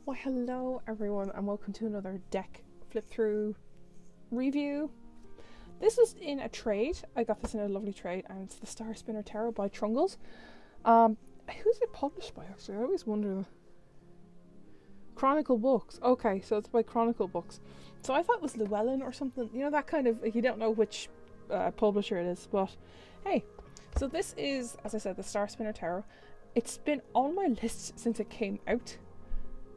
Why hello everyone and welcome to another deck flip through review. This was in a trade. I got this in a lovely trade and it's the Star Spinner Tarot by Trungles. Who's it published by actually? I always wonder. Chronicle Books. Okay, so it's by Chronicle Books. So I thought it was Llewellyn or something. You know, that kind of, you don't know which publisher it is, but hey. So this is, as I said, the Star Spinner Tarot. It's been on my list since it came out.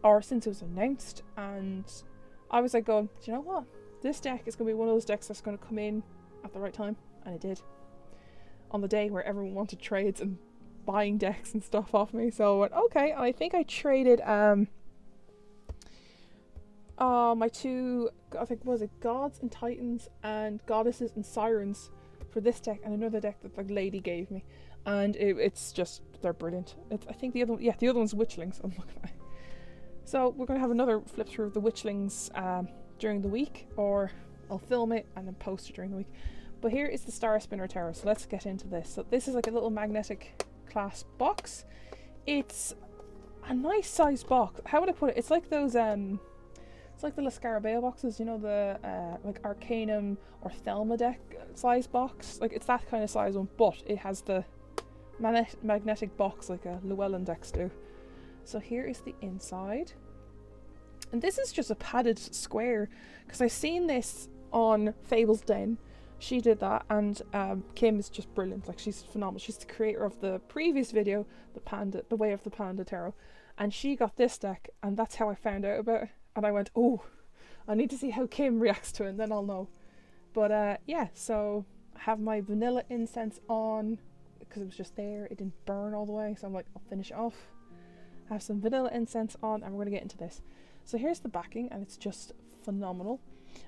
Or since it was announced, and I was like going, do you know what? This deck is going to be one of those decks that's going to come in at the right time, and it did. On the day where everyone wanted trades and buying decks and stuff off me, so I went, okay, and I think I traded my two, I think, was it Gods and Titans and Goddesses and Sirens for this deck, and another deck that the lady gave me, and it's just, they're brilliant. I think the other one, the other one's Witchlings. I'm looking at it. So we're going to have another flip through of the Witchlings during the week, or I'll film it and then post it during the week. But here is the Star Spinner Tarot, so let's get into this. So this is like a little magnetic clasp box. It's a nice size box. How would I put it? It's like those, it's like the Lascarabeo boxes, you know, the like Arcanum or Thelma deck size box. Like it's that kind of size one, but it has the magnetic box like a Llewellyn decks do. So here is the inside, and this is just a padded square because I've seen this on Fable's Den. She did that, and Kim is just brilliant. Like, she's phenomenal. She's the creator of the previous video, the Way of the Panda Tarot, and she got this deck, and that's how I found out about it. And I went, oh, I need to see how Kim reacts to it, and then I'll know. But yeah, so I have my vanilla incense on because it was just there. It didn't burn all the way, so I'm like, I'll finish it off. Have some vanilla incense on, and we're going to get into this. So here's the backing, and it's just phenomenal.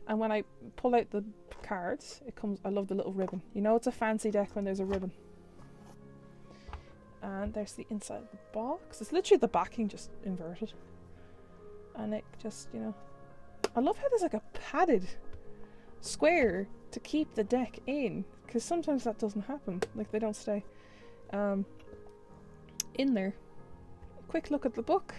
And when I pull out the cards, it comes, I love the little ribbon. You know, it's a fancy deck when there's a ribbon. And there's the inside of the box. It's literally the backing just inverted. And it just, you know, I love how there's like a padded square to keep the deck in, because sometimes that doesn't happen. Like, they don't stay in there. Quick look at the book.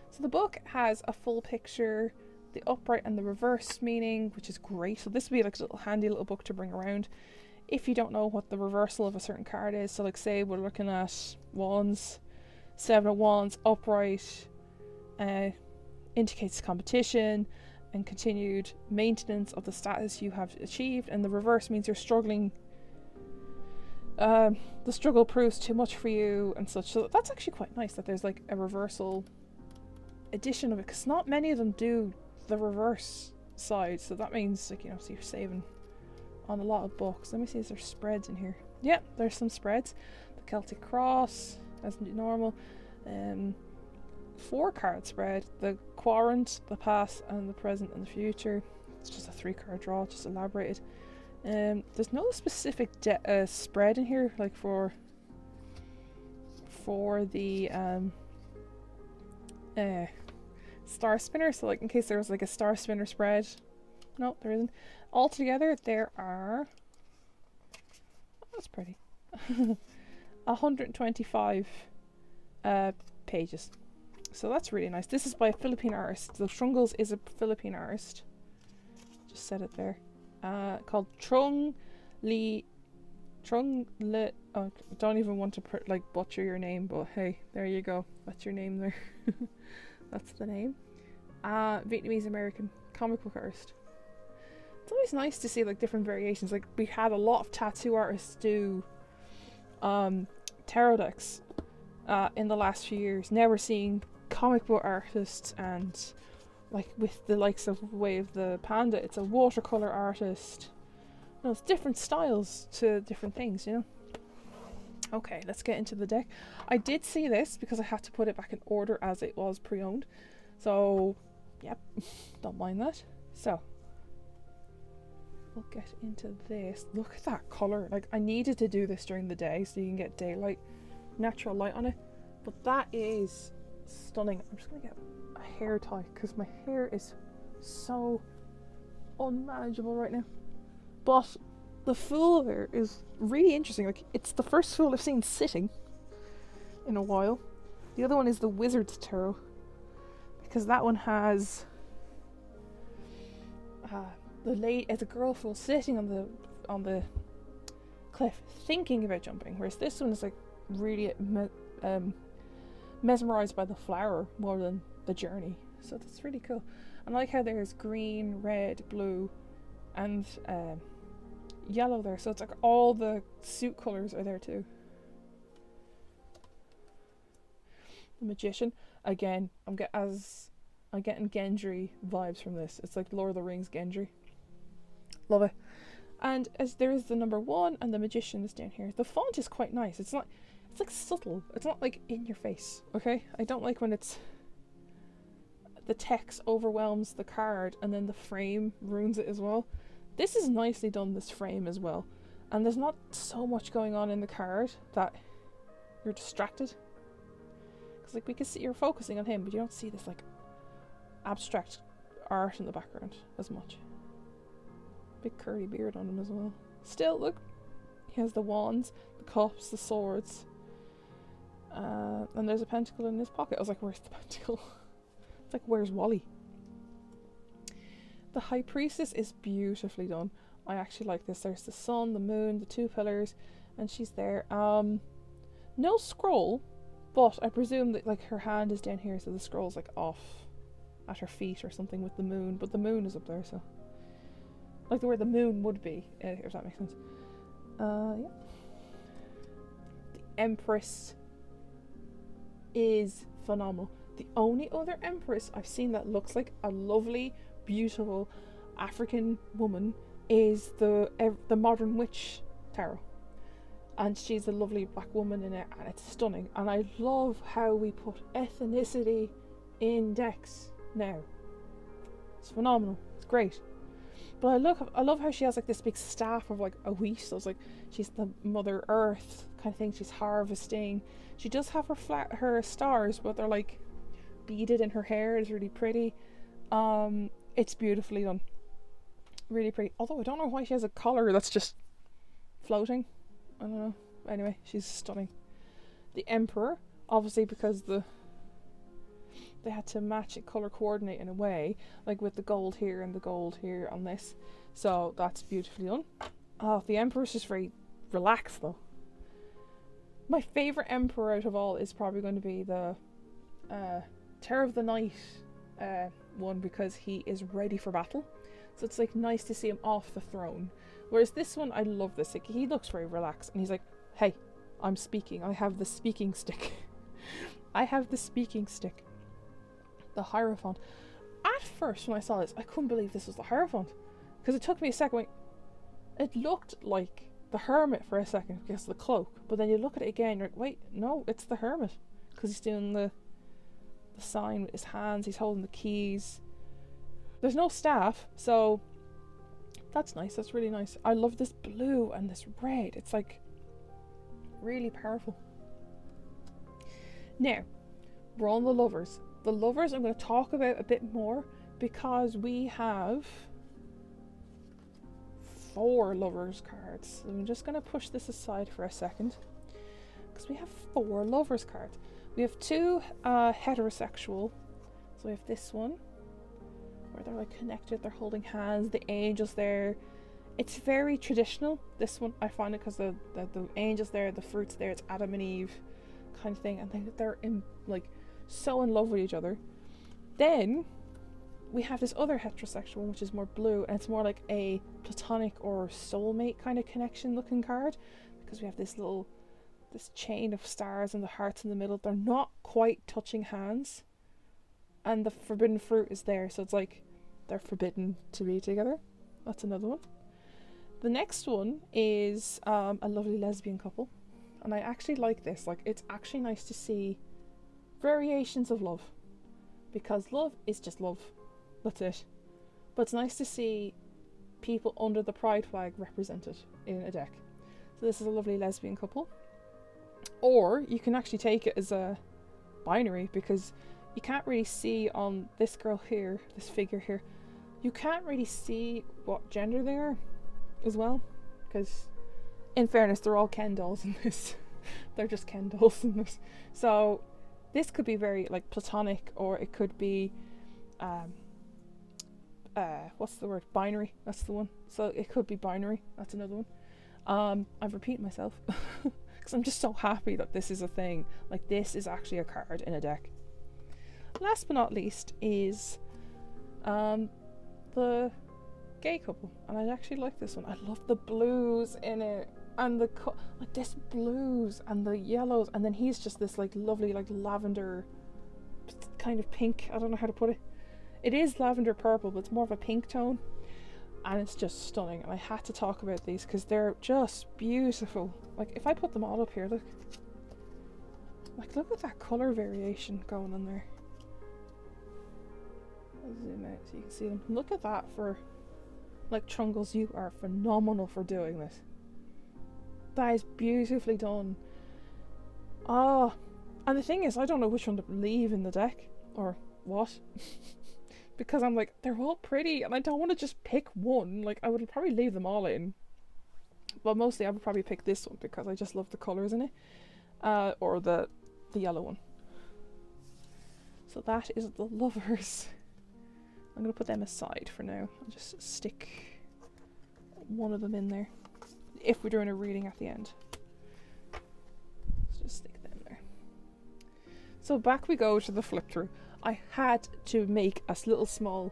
So the book has a full picture, the upright and the reverse meaning, which is great. So this would be like a little handy little book to bring around if you don't know what the reversal of a certain card is. So like, say we're looking at Wands, Seven of Wands, upright indicates competition and continued maintenance of the status you have achieved, and the reverse means you're struggling. The struggle proves too much for you and such. So that's actually quite nice that there's like a reversal edition of it, because not many of them do the reverse side. So that means, like, you know, so you're saving on a lot of books. Let me see, is there spreads in here? Yeah, there's some spreads. The Celtic Cross, as normal. 4 card spread. The Quarant, the past and the present and the future. It's just a 3-card draw, just elaborated. There's no specific spread in here, like for the Star Spinner. So like, in case there was like a Star Spinner spread, no, there isn't. Altogether, there are, oh, that's pretty, 125 pages. So that's really nice. This is by a Philippine artist. So Trungles is a Philippine artist. Just said it there. Called oh, I don't even want to like butcher your name, but hey, there you go, that's your name there. That's the name. Vietnamese American comic book artist. It's always nice to see like different variations. Like, we had a lot of tattoo artists do tarot decks in the last few years. Now we're seeing comic book artists, and like with the likes of Way of the Panda, it's a watercolor artist. No, it's different styles to different things, you know. Okay, let's get into the deck. I did see this because I had to put it back in order as it was pre-owned. So, yep, don't mind that. So, we'll get into this. Look at that colour. Like, I needed to do this during the day so you can get daylight, natural light on it. But that is stunning. I'm just going to get a hair tie because my hair is so unmanageable right now. But the Fool there is really interesting. Like, it's the first Fool I've seen sitting in a while. The other one is the Wizard's Tarot. because that one has the girl full sitting on the cliff thinking about jumping, whereas this one is like really mesmerized by the flower more than the journey. So that's really cool. I like how there's green, red, blue, and yellow there, so it's like all the suit colors are there too. The Magician, again, I'm getting Gendry vibes from this. It's like Lord of the Rings Gendry. Love it. And as there is the number 1 and the Magician is down here. The font is quite nice. It's like subtle. It's not like in your face. Okay, I don't like when the text overwhelms the card and then the frame ruins it as well. This is nicely done, this frame as well, and there's not so much going on in the card that you're distracted, because like we can see you're focusing on him, but you don't see this like abstract art in the background as much. Big curly beard on him as well. Still, look, he has the wands, the cups, the swords, and there's a pentacle in his pocket. I was like, where's the pentacle? It's like, where's Wally? The High Priestess is beautifully done. I actually like this. There's the sun, the moon, the 2 pillars, and she's there. No scroll, but I presume that like her hand is down here, so the scroll's like off at her feet or something with the moon, but the moon is up there, so like where the moon would be, if that makes sense. Yeah. The Empress is phenomenal. The only other Empress I've seen that looks like a lovely, beautiful African woman is the Modern Witch Tarot, and she's a lovely black woman in it, and it's stunning. And I love how we put ethnicity in decks now. It's phenomenal. It's great. But I love how she has like this big staff of like a wheat. So it's like she's the Mother Earth kind of thing. She's harvesting. She does have her stars, but they're like beaded in her hair. It's really pretty. It's beautifully done. Really pretty. Although I don't know why she has a collar that's just floating. I don't know. Anyway, she's stunning. The Emperor, obviously because they had to match it, color coordinate in a way, like with the gold here and the gold here on this. So that's beautifully done. Oh, the Emperor's just very relaxed though. My favourite Emperor out of all is probably going to be the Terror of the Night one, because he is ready for battle. So it's like nice to see him off the throne. Whereas this one, I love this. Like, he looks very relaxed and he's like, hey, I'm speaking. I have the speaking stick. I have the speaking stick. The Hierophant. At first when I saw this, I couldn't believe this was the Hierophant, because it took me a second. It looked like the Hermit for a second because of the cloak, but then you look at it again, you're like, wait, no, it's the Hermit, because he's doing the sign with his hands, he's holding the keys. There's no staff, so that's nice. That's really nice. I love this blue and this red. It's like really powerful. Now we're on the Lovers. The Lovers I'm going to talk about a bit more, because we have 4 Lovers cards. So I'm just going to push this aside for a second, because we have 4 Lovers cards. We have 2 heterosexual. So we have this one where they're like connected, they're holding hands, the angels there. It's very traditional, this one. I find it because the angels there, the fruits there, it's Adam and Eve kind of thing, and they're in like so in love with each other. Then we have this other heterosexual one, which is more blue, and it's more like a platonic or soulmate kind of connection looking card, because we have this chain of stars and the hearts in the middle. They're not quite touching hands, and the forbidden fruit is there, so it's like they're forbidden to be together. That's another one. The next one is a lovely lesbian couple, and I actually like this. Like, it's actually nice to see variations of love, because love is just love. That's it. But it's nice to see people under the pride flag represented in a deck. So this is a lovely lesbian couple. Or you can actually take it as a binary, because you can't really see on this girl here, this figure here, you can't really see what gender they are as well, because in fairness they're all Ken dolls in this. They're just Ken dolls in this. So This could be very like platonic, or it could be what's the word? Binary. That's the one. So it could be binary. That's another one. I've repeated myself because I'm just so happy that this is a thing. Like, this is actually a card in a deck. Last but not least is the gay couple, and I actually like this one. I love the blues in it, and like this blues and the yellows, and then he's just this like lovely like lavender kind of pink. I don't know how to put it. It is lavender purple, but it's more of a pink tone, and it's just stunning. And I had to talk about these because they're just beautiful. Like, if I put them all up here, look at that colour variation going on there. I'll zoom out so you can see them. Look at that. For like, Trungles, you are phenomenal for doing this. That is beautifully done. And the thing is, I don't know which one to leave in the deck or what. Because I'm like, they're all pretty and I don't want to just pick one. Like, I would probably leave them all in, but mostly I would probably pick this one because I just love the colours in it, or the yellow one. So that is the lovers. I'm going to put them aside for now. I'll just stick one of them in there if we're doing a reading at the end. Let's just stick them there. So back we go to the flip through. I had to make a little small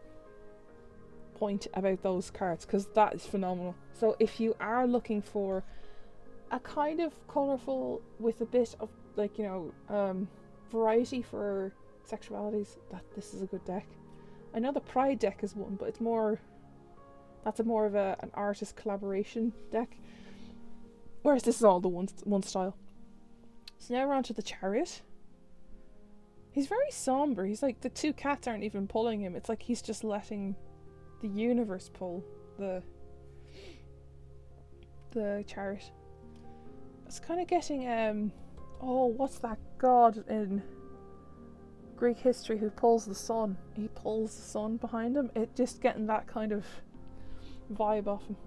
point about those cards because that is phenomenal. So if you are looking for a kind of colourful with a bit of like, you know, variety for sexualities, this is a good deck. I know the Pride deck is one, but it's more, that's more of an artist collaboration deck, whereas this is all the one style. So now we're on to the Chariot. He's very somber. He's like, the two cats aren't even pulling him. It's like he's just letting the universe pull the Chariot. It's kind of getting what's that god in Greek history who pulls the sun? He pulls the sun behind him. It just getting that kind of vibe off him.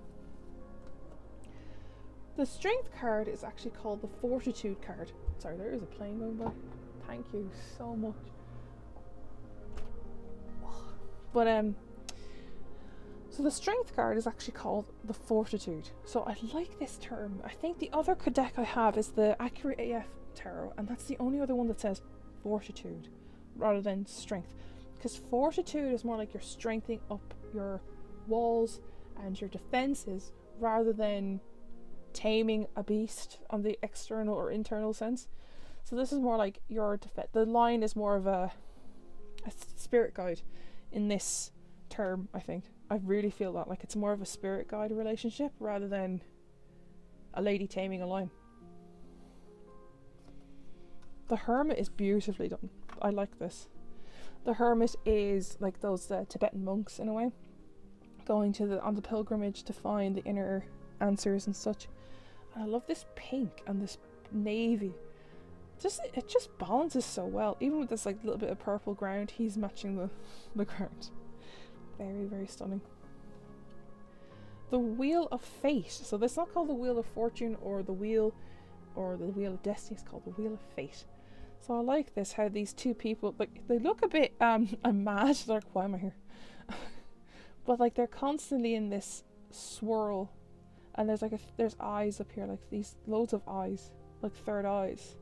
The Strength card is actually called the Fortitude card. Sorry, there is a plane going by. Thank you so much. But so the Strength card is actually called the Fortitude. So I like this term. I think the other deck I have is the Accurate AF Tarot, and that's the only other one that says Fortitude rather than Strength. Because Fortitude is more like you're strengthening up your walls and your defenses rather than taming a beast on the external or internal sense. So this is more like your the line is more of a spirit guide in this term, I think. I really feel that, like, it's more of a spirit guide relationship rather than a lady taming a lion. The Hermit is beautifully done. I like this. The Hermit is like those Tibetan monks in a way, going to on the pilgrimage to find the inner answers and such. And I love this pink and this navy. It just balances so well. Even with this like little bit of purple ground, he's matching the ground. Very, very stunning. The Wheel of Fate. So this is not called the Wheel of Fortune or the Wheel of Destiny. It's called the Wheel of Fate. So I like this, how these two people, like, they look a bit I'm mad. They're like, why am I here? But like, they're constantly in this swirl, and there's eyes up here, like these loads of eyes, like third eyes.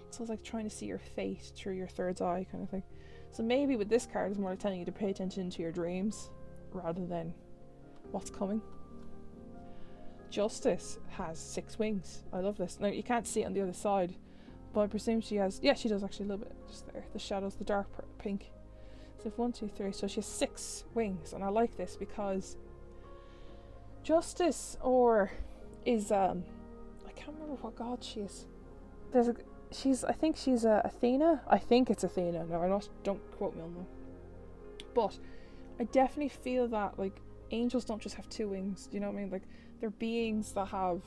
So it's like trying to see your fate through your third eye kind of thing. So maybe with this card it's more like telling you to pay attention to your dreams rather than what's coming. Justice has 6 wings. I love this. Now you can't see it on the other side, but I presume she has, yeah, she does actually a little bit just there. The shadows, the dark pink. So 1, 2, 3. So she has 6 wings, and I like this because Justice is I can't remember what god she is. I think she's Athena. I think it's Athena. No, don't quote me on that. But I definitely feel that like angels don't just have 2 wings. Do you know what I mean? Like, they're beings that have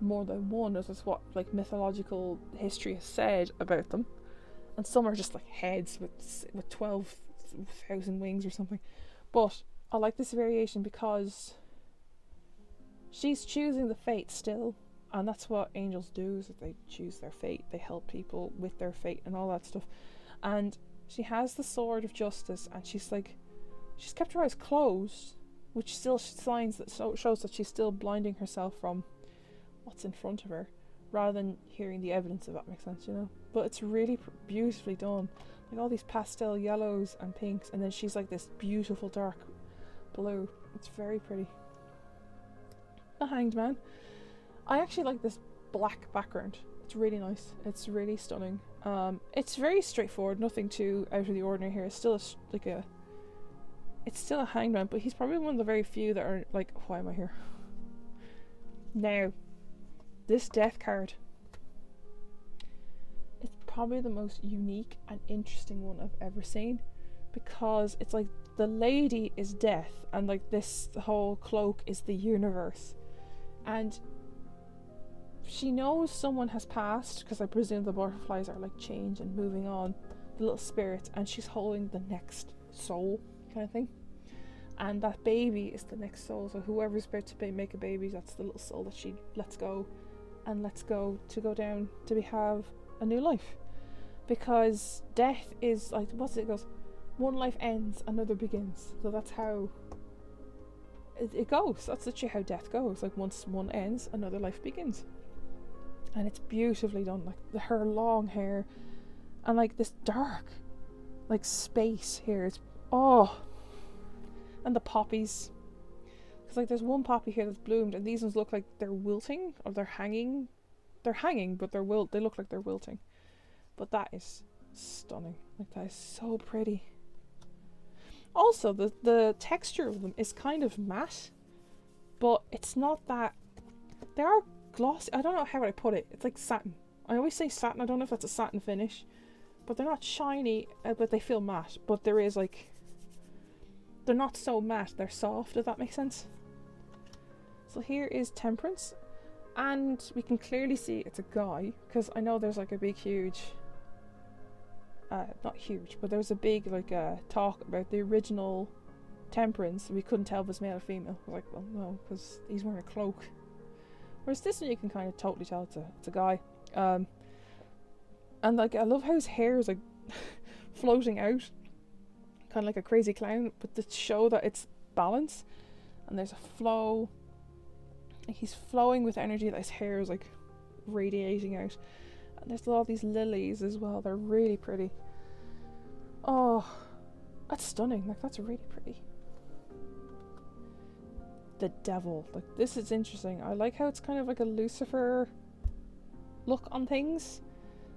more than one. This is what like mythological history has said about them. And some are just like heads with 12,000 wings or something. But I like this variation because she's choosing the fate still, And that's what angels do, is that they choose their fate. They help people with their fate and all that stuff. And she has the sword of justice, and she's kept her eyes closed, which still signs that shows that she's still blinding herself from what's in front of her, rather than hearing the evidence, if that makes sense, you know. But it's really beautifully done, like all these pastel yellows and pinks, and then she's like this beautiful dark blue. It's very pretty. The Hanged Man. I actually like this black background. It's really nice. It's really stunning. It's very straightforward. Nothing too out of the ordinary here. It's still it's still a Hanged Man, but he's probably one of the very few that are like, why am I here? Now, this death card. It's probably the most unique and interesting one I've ever seen, because it's like the lady is death, and like this whole cloak is the universe, and she knows someone has passed, because I presume the butterflies are like change and moving on, the little spirits, and she's holding the next soul kind of thing, and that baby is the next soul. So whoever's about to make a baby, that's the little soul that she lets go, and lets go to go down to have a new life, because death is like, it goes, one life ends, another begins. So that's how it goes. That's literally how death goes. Like, once one ends, another life begins. And it's beautifully done. Like her long hair, and like this dark, like space here. It's and the poppies. Because like there's one poppy here that's bloomed, and these ones look like they're wilting, or they're hanging. They're hanging, but they look like they're wilting. But that is stunning. Like, that is so pretty. Also, the texture of them is kind of matte, but it's not that. They are glossy. I don't know how I put it. It's like satin. I always say satin. I don't know if that's a satin finish, but they're not shiny, but they feel matte. But there is like, they're not so matte. They're soft, if that makes sense. So here is Temperance, and we can clearly see it's a guy, because I know there's like a big huge, not huge, but there's a big like talk about the original Temperance. We couldn't tell if it was male or female. I was like, well, no, because he's wearing a cloak. Whereas this one, you can kind of totally tell it's a guy. And like, I love how his hair is like floating out, kind of like a crazy clown, but to show that it's balance, and there's a flow. Like, he's flowing with energy, that his hair is like radiating out. And there's all these lilies as well. They're really pretty. Oh, that's stunning. Like, that's really pretty. The Devil. Like, this is interesting. I like how it's kind of like a Lucifer look on things.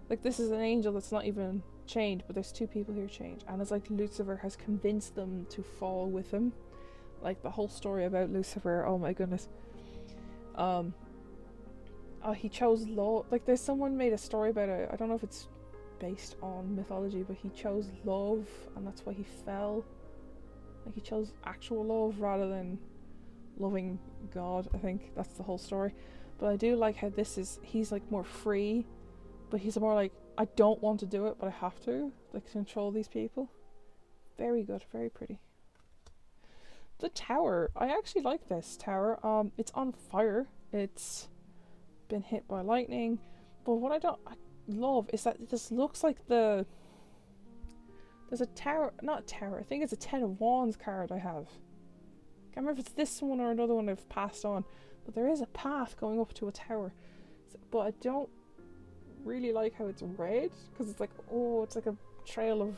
Like, this is an angel that's not even chained, but there's two people here chained, and it's like Lucifer has convinced them to fall with him. Like, the whole story about Lucifer, oh my goodness. He chose love. Like, there's someone made a story about it. I don't know if it's based on mythology, but he chose love, and that's why he fell. Like, he chose actual love rather than loving God. I think that's the whole story. But I do like how this is, he's like more free, but he's more like, I don't want to do it, but I have to, like, control these people. Very good, very pretty. The Tower. I actually like this tower. It's on fire. It's been hit by lightning. But what I love is that this looks like there's a tower, not a tower, I think it's a Ten of Wands card I have. Can't remember if it's this one or another one I've passed on. But there is a path going up to a tower. But I don't really like how it's red, because it's like, oh, it's like a trail of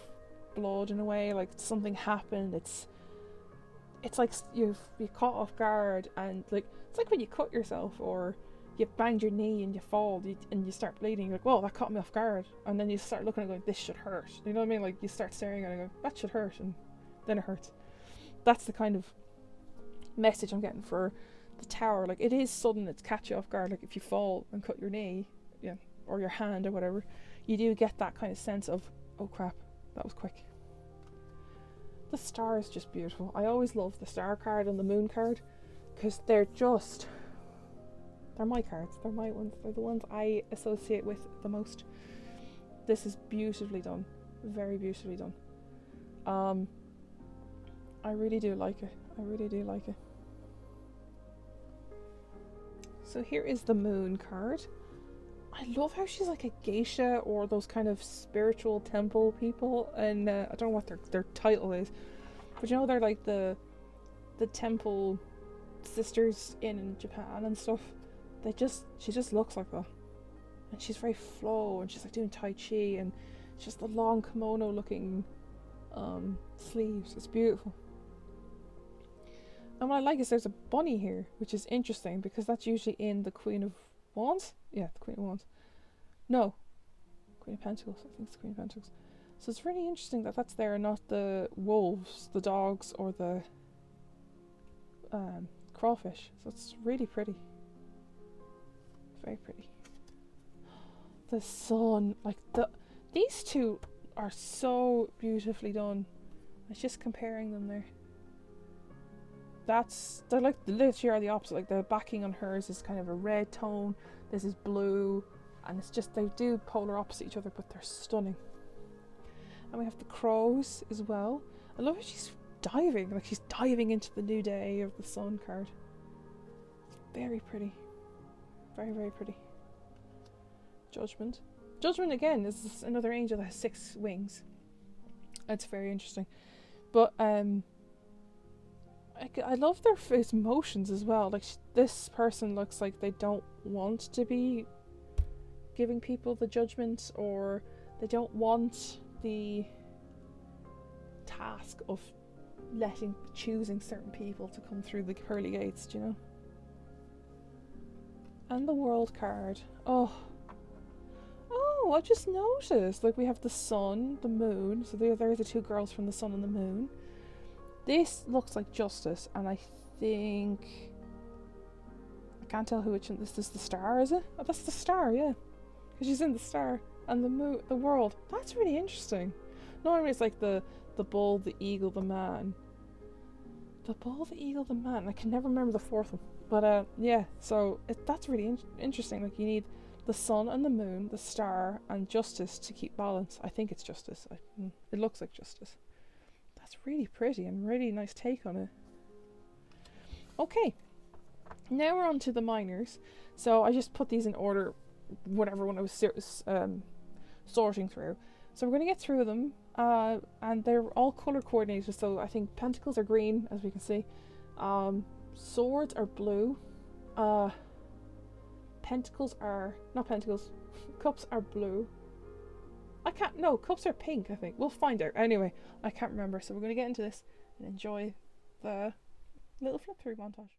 blood in a way, like something happened. It's like you're caught off guard, and like, it's like when you cut yourself or you banged your knee and you fall and you start bleeding. You're like, whoa, that caught me off guard, and then you start looking at it going, this should hurt. You know what I mean? Like, you start staring at it and going, that should hurt, and then it hurts. That's the kind of message I'm getting for the tower. Like, it is sudden, it's catch you off guard. Like, if you fall and cut your knee, yeah, or your hand or whatever, you do get that kind of sense of, oh crap, that was quick. The star is just beautiful. I always love the star card and the moon card, because they're my cards. They're my ones. They're the ones I associate with the most. This is beautifully done. Very beautifully done. I really do like it. I really do like it. So here is the moon card. I love how she's like a geisha or those kind of spiritual temple people, and I don't know what their title is, but you know they're like the temple sisters in Japan and stuff. She just looks like that, and she's very flow, and she's like doing tai chi, and she's the long kimono looking sleeves. It's beautiful. And what I like is there's a bunny here, which is interesting because that's usually in the Queen of Wands. Yeah, the Queen of Wands. No, Queen of Pentacles. I think it's Queen of Pentacles. So it's really interesting that that's there and not the wolves, the dogs, or the crawfish. So it's really pretty. Very pretty. The sun, like these two are so beautifully done. I was just comparing them there. They're like literally are the opposite. Like the backing on hers is kind of a red tone. This is blue, and it's just they do polar opposite each other, but they're stunning. And we have the crows as well. I love how she's diving, like she's diving into the new day of the sun card. It's very pretty, very very pretty. Judgment. Judgment again is another angel that has 6 wings. It's very interesting, but I love their face emotions as well. Like this person looks like they don't want to be giving people the judgment, or they don't want the task of choosing certain people to come through the pearly gates, do you know? And the world card. Oh, I just noticed, like we have the sun, the moon, so there are the 2 girls from the sun and the moon. This looks like justice, and I think I can't tell which one. This is the star, is it? Oh, that's the star, yeah, because she's in the star. And the moon, the world. That's really interesting. Normally it's like the bull, the eagle, the man. The bull, the eagle, the man. I can never remember the 4th one, but yeah. So that's really interesting. Like you need the sun and the moon, the star, and justice to keep balance. I think it's justice. It looks like justice. That's really pretty and really nice take on it. Okay, now we're on to the minors. So I just put these in order, whatever one I was sorting through. So we're going to get through them, and they're all color coordinated. So I think pentacles are green, as we can see. Swords are blue. Pentacles are not pentacles. Cups are blue. Cups are pink, I think. We'll find out. Anyway, I can't remember. So we're going to get into this and enjoy the little flip through montage.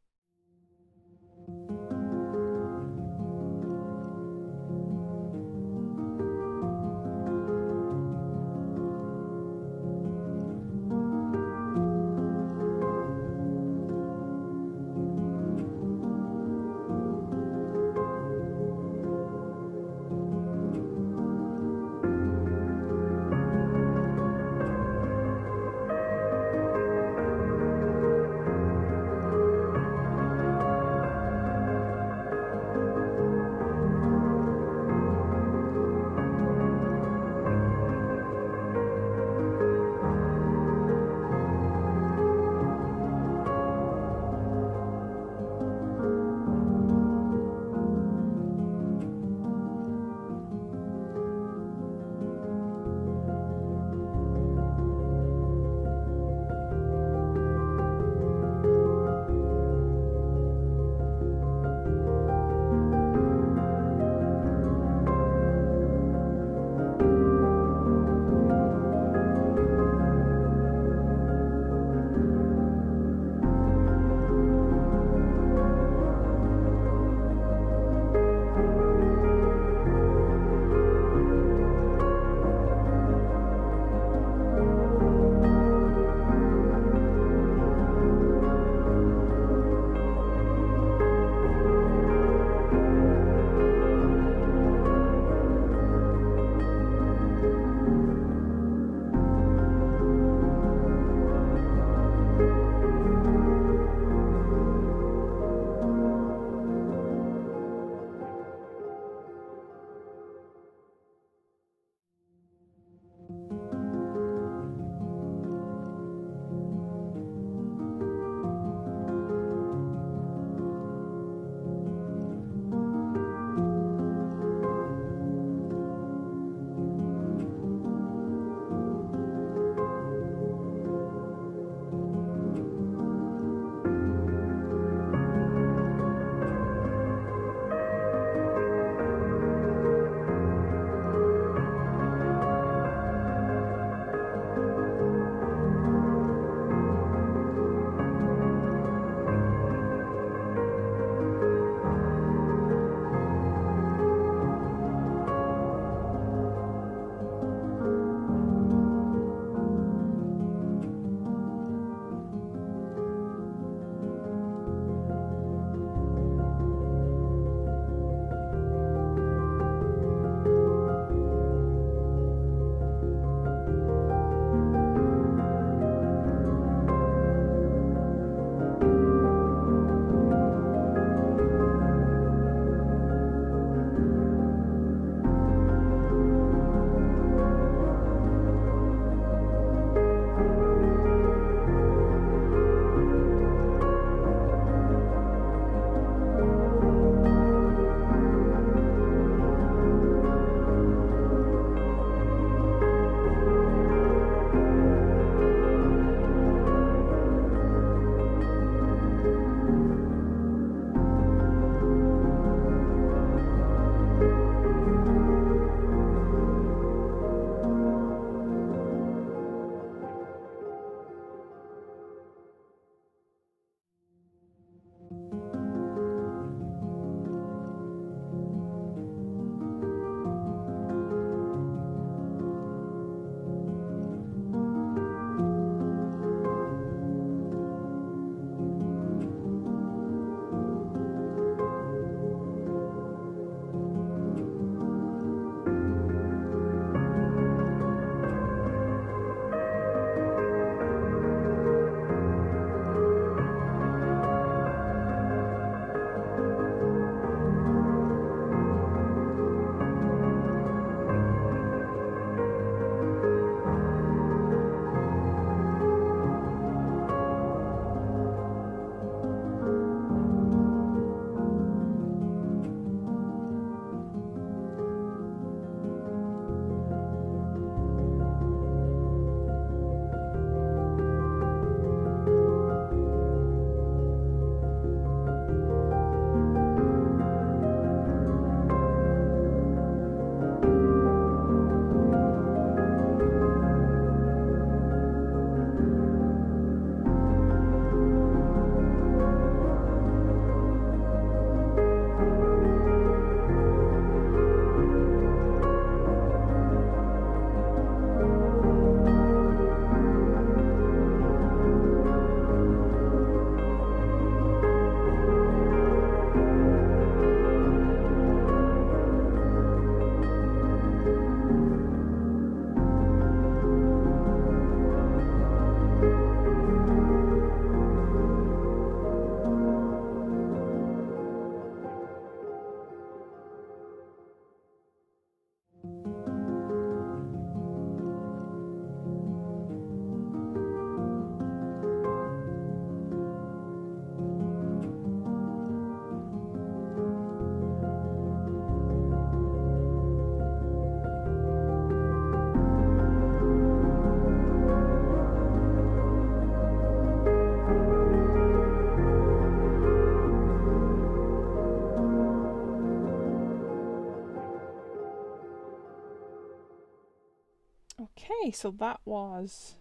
Okay, so that was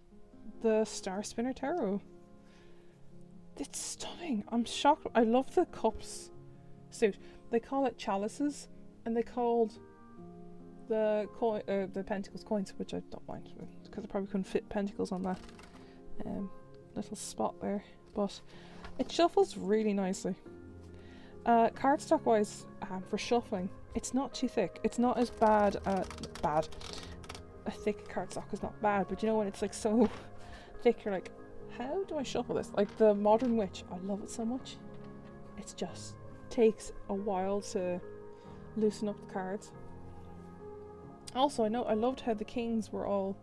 the Star Spinner Tarot. It's stunning. I'm shocked. I love the cups suit. They call it chalices, and they called the pentacles coins, which I don't mind because I probably couldn't fit pentacles on that little spot there. But it shuffles really nicely. Cardstock wise, for shuffling, it's not too thick. It's not as bad. Bad. A thick cardstock is not bad, but you know when it's like so thick, you're like, how do I shuffle this? Like the Modern Witch, I love it so much. It just takes a while to loosen up the cards. Also, I loved how the kings were all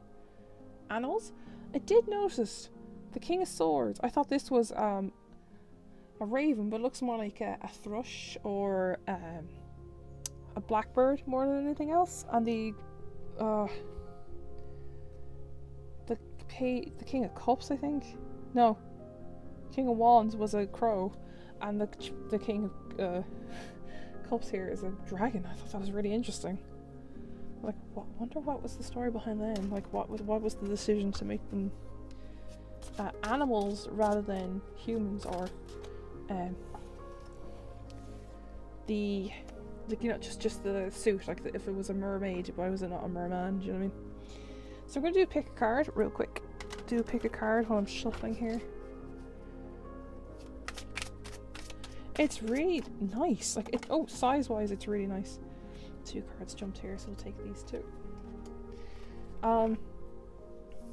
animals. I did notice the King of Swords. I thought this was a raven, but it looks more like a thrush or a blackbird more than anything else. And the King of Cups, I think. No, King of Wands was a crow, and the King of Cups here is a dragon. I thought that was really interesting. Like, wonder what was the story behind them? Like, what was the decision to make them animals rather than humans, or just the suit? Like, if it was a mermaid, why was it not a merman? Do you know what I mean? So we're gonna do pick a card real quick. Pick a card while I'm shuffling here. It's really nice. Like, size wise, it's really nice. 2 cards jumped here, so we'll take these 2.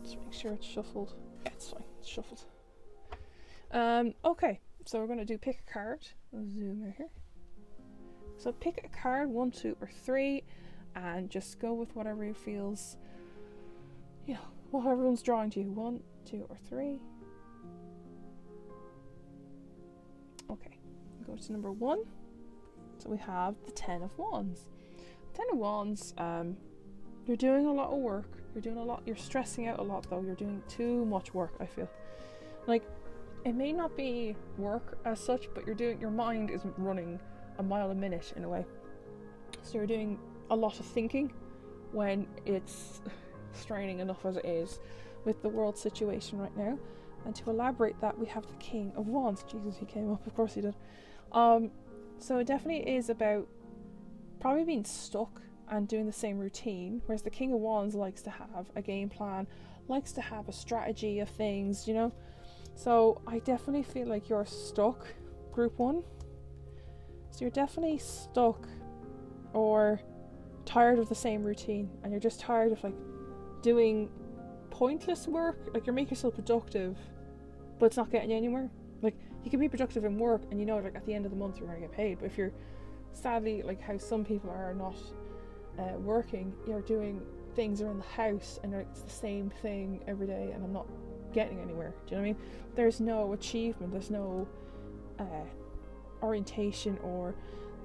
Just make sure it's shuffled. Yeah, it's fine. It's shuffled. Okay, so we're gonna do pick a card. I'll zoom in here. So pick a card, 1, 2, or 3, and just go with whatever feels, what everyone's drawing to you. 1, 2, or 3. Okay, go to number 1. So we have the 10 of Wands. 10 of Wands, you're doing a lot of work. You're stressing out a lot though. You're doing too much work, I feel. Like, it may not be work as such, but your mind is running a mile a minute in a way. So you're doing a lot of thinking when it's straining enough as it is with the world situation right now. And to elaborate that, we have the King of Wands. Jesus, he came up, of course he did. So it definitely is about probably being stuck and doing the same routine, whereas the King of Wands likes to have a game plan, likes to have a strategy of things, So I definitely feel like you're stuck, group 1. So you're definitely stuck or tired of the same routine, and you're just tired of doing pointless work. Like, you're making yourself productive, but it's not getting you anywhere. Like, you can be productive in work, and at the end of the month you're going to get paid. But if you're sadly, like how some people are not working, you're doing things around the house, and it's the same thing every day, and I'm not getting anywhere. Do you know what I mean? There's no achievement. There's no orientation. Or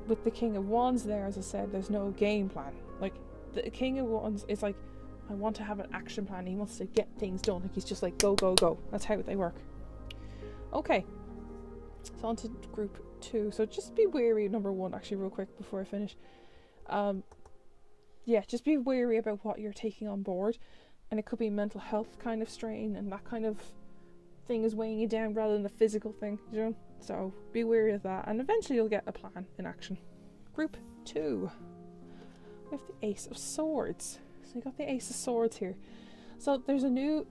with the King of Wands there, as I said, there's no game plan. Like, the King of Wands is like, I want to have an action plan. He wants to get things done. Like, he's just like, go, go, go. That's how they work. Okay, so on to group 2. So just be wary, number 1, actually, real quick before I finish. Just be wary about what you're taking on board, and it could be mental health kind of strain, and that kind of thing is weighing you down rather than a physical thing, So be wary of that, and eventually you'll get a plan in action. Group 2, we have the Ace of Swords. So you got the Ace of Swords here. So there's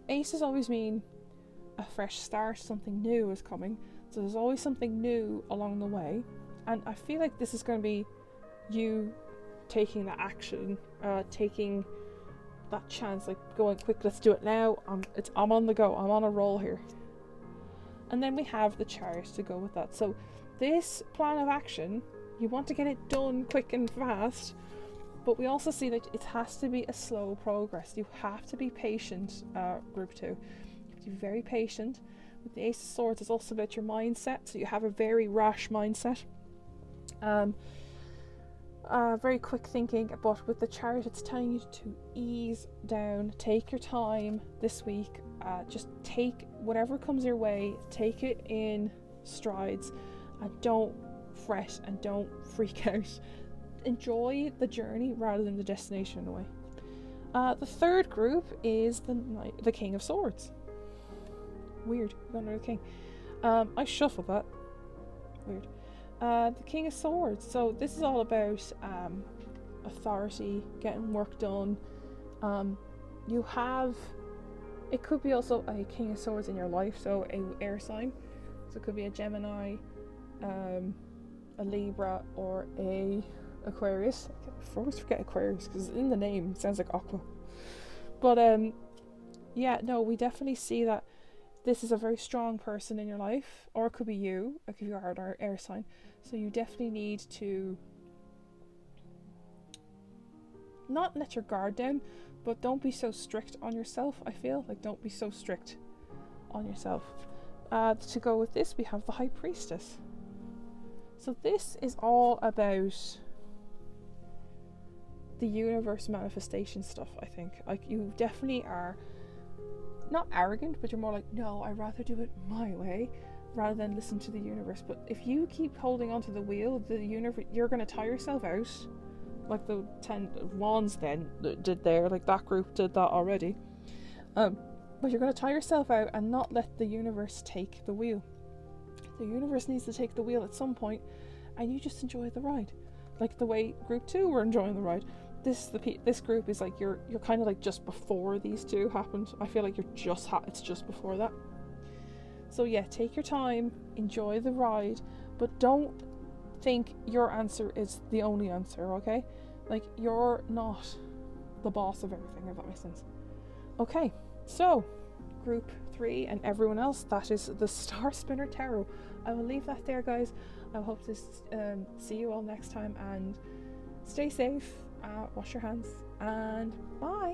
aces always mean a fresh start, something new is coming. So there's always something new along the way. And I feel like this is going to be you taking that action, taking that chance, like going quick, let's do it now. I'm on the go, I'm on a roll here. And then we have the Chariot to go with that. So this plan of action, you want to get it done quick and fast, but we also see that it has to be a slow progress. You have to be patient, group 2. You have to be very patient. With the Ace of Swords, it's also about your mindset. So you have a very rash mindset. Very quick thinking, but with the Chariot, it's telling you to ease down, take your time this week, just take whatever comes your way, take it in strides, and don't fret and don't freak out. Enjoy the journey rather than the destination in a way. The third group is the King of Swords. Weird. We got another king. I shuffled that. Weird. The King of Swords. So this is all about authority, getting work done. You have. It could be also a King of Swords in your life, so a air sign. So it could be a Gemini, a Libra, or a Aquarius. I always forget Aquarius because in the name it sounds like aqua. But yeah, no, we definitely see that this is a very strong person in your life, or it could be you, like if you are an air sign. So you definitely need to not let your guard down, but don't be so strict on yourself. I feel like don't be so strict on yourself. To go with this, we have the High Priestess. So this is all about the universe manifestation stuff, I think. Like, you definitely are not arrogant, but you're more like, no, I'd rather do it my way rather than listen to the universe. But if you keep holding onto the wheel, the universe, you're going to tire yourself out. Like the 10 wands then did there, like that group did that already. But you're going to tire yourself out and not let the universe take the wheel. The universe needs to take the wheel at some point, and you just enjoy the ride. Like the way group 2 were enjoying the ride. This group is like you're kind of like just before these two happened. I feel like it's just before that. So yeah, take your time, enjoy the ride, but don't think your answer is the only answer, okay? Like, you're not the boss of everything, if that makes sense. Okay, so group 3 and everyone else, that is the Star Spinner Tarot. I will leave that there, guys. I hope to see you all next time, and stay safe, wash your hands, and bye.